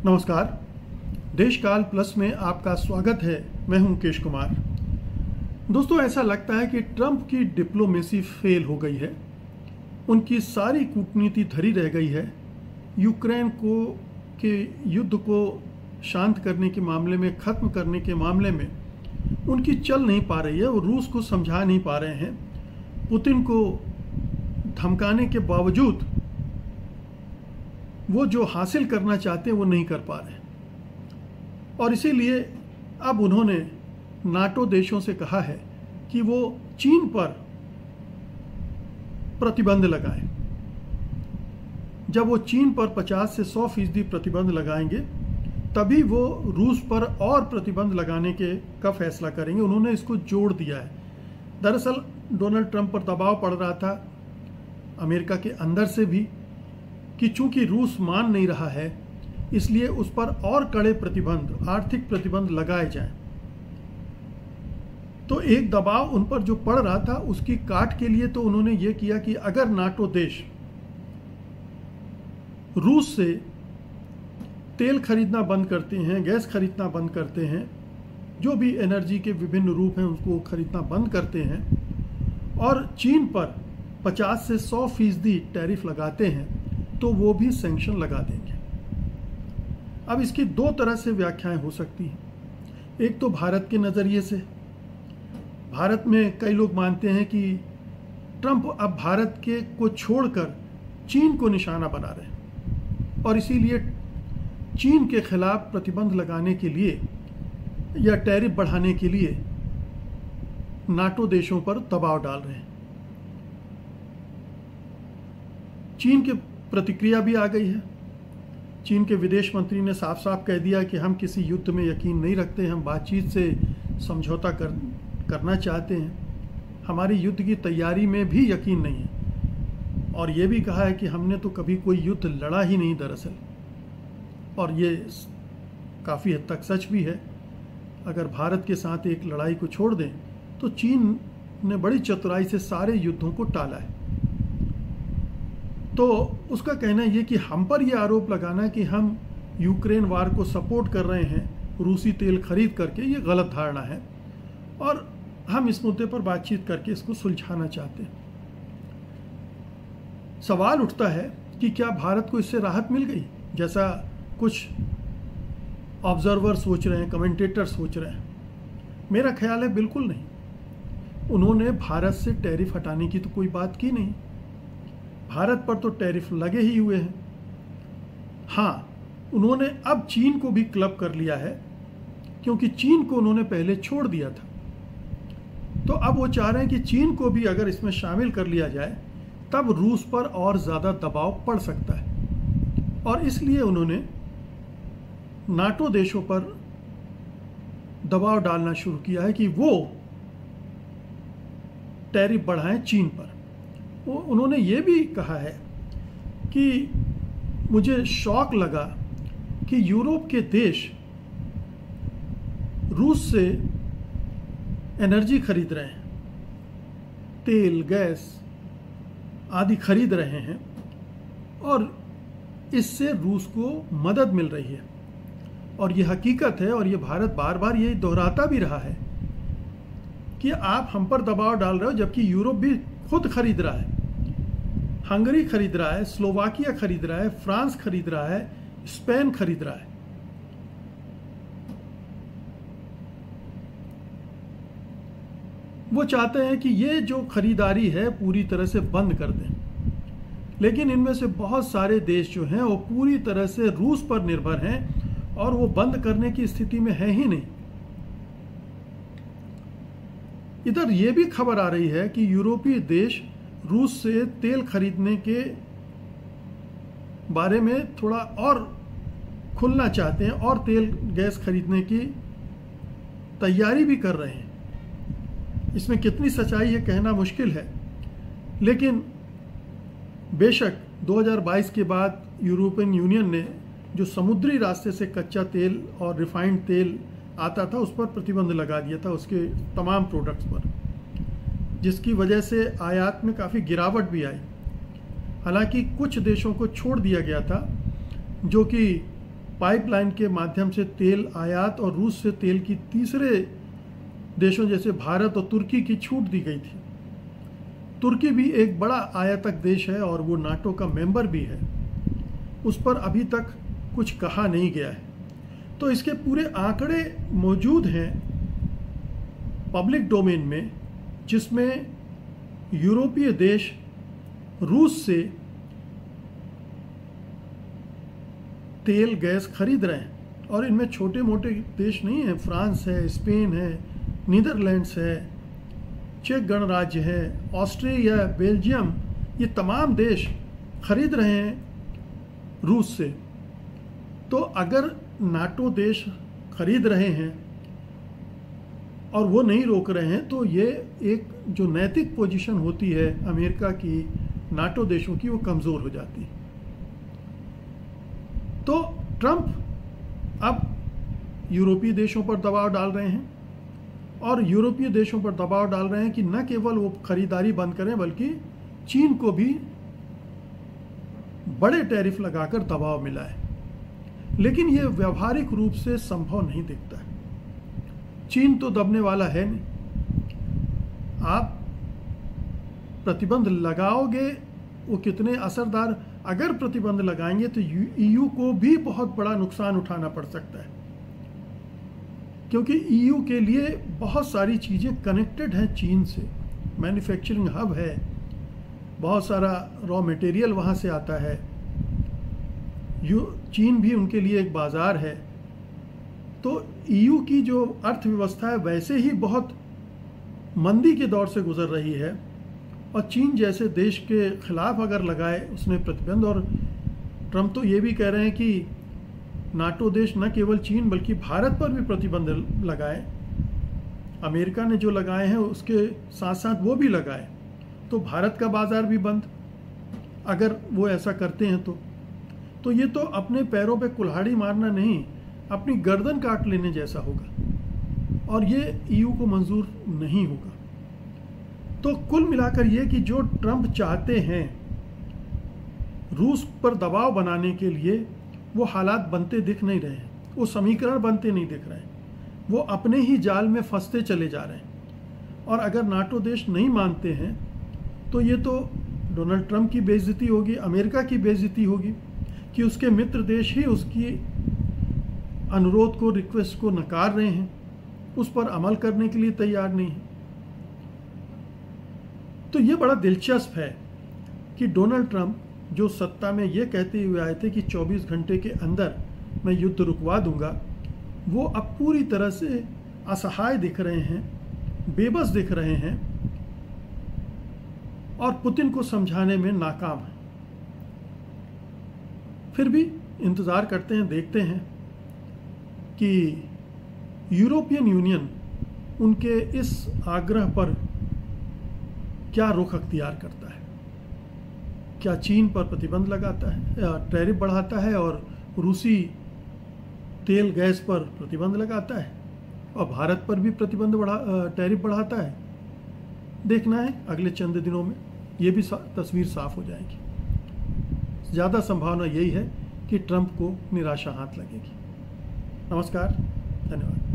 नमस्कार। देशकाल प्लस में आपका स्वागत है। मैं हूं मुकेश कुमार। दोस्तों, ऐसा लगता है कि ट्रंप की डिप्लोमेसी फेल हो गई है। उनकी सारी कूटनीति धरी रह गई है। यूक्रेन के युद्ध को शांत करने के मामले में, ख़त्म करने के मामले में उनकी चल नहीं पा रही है। वो रूस को समझा नहीं पा रहे हैं। पुतिन को धमकाने के बावजूद वो जो हासिल करना चाहते हैं वो नहीं कर पा रहे। और इसीलिए अब उन्होंने नाटो देशों से कहा है कि वो चीन पर प्रतिबंध लगाएं। जब वो चीन पर 50 से 100% प्रतिबंध लगाएंगे तभी वो रूस पर और प्रतिबंध लगाने का फैसला करेंगे। उन्होंने इसको जोड़ दिया है। दरअसल डोनाल्ड ट्रंप पर दबाव पड़ रहा था अमेरिका के अंदर से भी कि चूंकि रूस मान नहीं रहा है, इसलिए उस पर और कड़े प्रतिबंध, आर्थिक प्रतिबंध लगाए जाएं। तो एक दबाव उन पर जो पड़ रहा था उसकी काट के लिए तो उन्होंने ये किया कि अगर नाटो देश रूस से तेल खरीदना बंद करते हैं, गैस खरीदना बंद करते हैं, जो भी एनर्जी के विभिन्न रूप हैं उसको खरीदना बंद करते हैं और चीन पर 50 से 100% टैरिफ लगाते हैं तो वो भी सैंक्शन लगा देंगे। अब इसकी दो तरह से व्याख्याएं हो सकती हैं। एक तो भारत के नज़रिए से, भारत में कई लोग मानते हैं कि ट्रंप अब भारत को छोड़कर चीन को निशाना बना रहे हैं और इसीलिए चीन के खिलाफ प्रतिबंध लगाने के लिए या टैरिफ बढ़ाने के लिए नाटो देशों पर दबाव डाल रहे हैं। चीन की प्रतिक्रिया भी आ गई है। चीन के विदेश मंत्री ने साफ साफ कह दिया कि हम किसी युद्ध में यकीन नहीं रखते, हम बातचीत से समझौता करना चाहते हैं, हमारी युद्ध की तैयारी में भी यकीन नहीं है। और ये भी कहा है कि हमने तो कभी कोई युद्ध लड़ा ही नहीं दरअसल। और ये काफ़ी हद तक सच भी है। अगर भारत के साथ एक लड़ाई को छोड़ दें तो चीन ने बड़ी चतुराई से सारे युद्धों को टाला है। तो उसका कहना ये कि हम पर यह आरोप लगाना कि हम यूक्रेन वार को सपोर्ट कर रहे हैं रूसी तेल खरीद करके, ये गलत धारणा है और हम इस मुद्दे पर बातचीत करके इसको सुलझाना चाहते हैं। सवाल उठता है कि क्या भारत को इससे राहत मिल गई, जैसा कुछ ऑब्जर्वर सोच रहे हैं, कमेंटेटर सोच रहे हैं। मेरा ख्याल है बिल्कुल नहीं। उन्होंने भारत से टैरिफ हटाने की तो कोई बात की नहीं। भारत पर तो टैरिफ लगे ही हुए हैं। हाँ, उन्होंने अब चीन को भी क्लब कर लिया है क्योंकि चीन को उन्होंने पहले छोड़ दिया था। तो अब वो चाह रहे हैं कि चीन को भी अगर इसमें शामिल कर लिया जाए तब रूस पर और ज़्यादा दबाव पड़ सकता है और इसलिए उन्होंने नाटो देशों पर दबाव डालना शुरू किया है कि वो टैरिफ बढ़ाएं चीन पर। उन्होंने ये भी कहा है कि मुझे शौक लगा कि यूरोप के देश रूस से एनर्जी खरीद रहे हैं, तेल, गैस आदि खरीद रहे हैं और इससे रूस को मदद मिल रही है। और ये हकीकत है और ये भारत बार बार ये दोहराता भी रहा है कि आप हम पर दबाव डाल रहे हो, जबकि यूरोप भी खुद खरीद रहा है। हंगरी खरीद रहा है, स्लोवाकिया खरीद रहा है, फ्रांस खरीद रहा है, स्पेन खरीद रहा है। वो चाहते हैं कि ये जो खरीदारी है पूरी तरह से बंद कर दें, लेकिन इनमें से बहुत सारे देश जो हैं वो पूरी तरह से रूस पर निर्भर हैं और वो बंद करने की स्थिति में है ही नहीं। इधर ये भी खबर आ रही है कि यूरोपीय देश रूस से तेल खरीदने के बारे में थोड़ा और खुलना चाहते हैं और तेल गैस खरीदने की तैयारी भी कर रहे हैं। इसमें कितनी सच्चाई है कहना मुश्किल है, लेकिन बेशक 2022 के बाद यूरोपियन यूनियन ने जो समुद्री रास्ते से कच्चा तेल और रिफाइंड तेल आता था उस पर प्रतिबंध लगा दिया था, उसके तमाम प्रोडक्ट्स पर, जिसकी वजह से आयात में काफ़ी गिरावट भी आई। हालांकि कुछ देशों को छोड़ दिया गया था जो कि पाइपलाइन के माध्यम से तेल आयात और रूस से तेल की तीसरे देशों जैसे भारत और तुर्की की छूट दी गई थी। तुर्की भी एक बड़ा आयातक देश है और वो नाटो का मेंबर भी है, उस पर अभी तक कुछ कहा नहीं गया है। तो इसके पूरे आंकड़े मौजूद हैं पब्लिक डोमेन में, जिसमें यूरोपीय देश रूस से तेल गैस खरीद रहे हैं। और इनमें छोटे मोटे देश नहीं हैं, फ्रांस है, स्पेन है, नीदरलैंड्स है, चेक गणराज्य है, ऑस्ट्रिया, बेल्जियम, ये तमाम देश खरीद रहे हैं रूस से। तो अगर नाटो देश खरीद रहे हैं और वो नहीं रोक रहे हैं, तो ये एक जो नैतिक पोजीशन होती है अमेरिका की नाटो देशों की, वो कमज़ोर हो जाती है। तो ट्रंप अब यूरोपीय देशों पर दबाव डाल रहे हैं और यूरोपीय देशों पर दबाव डाल रहे हैं कि न केवल वो खरीदारी बंद करें, बल्कि चीन को भी बड़े टैरिफ लगाकर दबाव मिलाए। लेकिन ये व्यावहारिक रूप से संभव नहीं दिखता है। चीन तो दबने वाला है नहीं। आप प्रतिबंध लगाओगे, वो कितने असरदार, अगर प्रतिबंध लगाएंगे तो ईयू को भी बहुत बड़ा नुकसान उठाना पड़ सकता है, क्योंकि ईयू के लिए बहुत सारी चीज़ें कनेक्टेड हैं चीन से। मैन्युफैक्चरिंग हब है, बहुत सारा रॉ मटेरियल वहाँ से आता है, चीन भी उनके लिए एक बाज़ार है। तो ईयू की जो अर्थव्यवस्था है वैसे ही बहुत मंदी के दौर से गुजर रही है, और चीन जैसे देश के खिलाफ अगर लगाए उसने प्रतिबंध, और ट्रंप तो ये भी कह रहे हैं कि नाटो देश न केवल चीन बल्कि भारत पर भी प्रतिबंध लगाए। अमेरिका ने जो लगाए हैं उसके साथ साथ वो भी लगाए, तो भारत का बाजार भी बंद अगर वो ऐसा करते हैं तो ये तो अपने पैरों पे कुल्हाड़ी मारना नहीं, अपनी गर्दन काट लेने जैसा होगा, और ये ईयू को मंजूर नहीं होगा। तो कुल मिलाकर ये कि जो ट्रंप चाहते हैं रूस पर दबाव बनाने के लिए, वो हालात बनते दिख नहीं रहे हैं, वो समीकरण बनते नहीं दिख रहे हैं, वो अपने ही जाल में फंसते चले जा रहे हैं। और अगर नाटो देश नहीं मानते हैं तो ये तो डोनाल्ड ट्रंप की बेइज्जती होगी, अमेरिका की बेइज्जती होगी कि उसके मित्र देश ही उसकी अनुरोध को, रिक्वेस्ट को नकार रहे हैं, उस पर अमल करने के लिए तैयार नहीं है। तो ये बड़ा दिलचस्प है कि डोनाल्ड ट्रंप जो सत्ता में ये कहते हुए आए थे कि 24 घंटे के अंदर मैं युद्ध रुकवा दूंगा, वो अब पूरी तरह से असहाय दिख रहे हैं, बेबस दिख रहे हैं और पुतिन को समझाने में नाकाम है। फिर भी इंतज़ार करते हैं, देखते हैं कि यूरोपियन यूनियन उनके इस आग्रह पर क्या रुख अख्तियार करता है। क्या चीन पर प्रतिबंध लगाता है, टैरिफ बढ़ाता है, और रूसी तेल गैस पर प्रतिबंध लगाता है, और भारत पर भी प्रतिबंध टैरिफ बढ़ाता है। देखना है अगले चंद दिनों में, ये भी तस्वीर साफ हो जाएगी। ज़्यादा संभावना यही है कि ट्रंप को निराशा हाथ लगेगी। नमस्कार, धन्यवाद।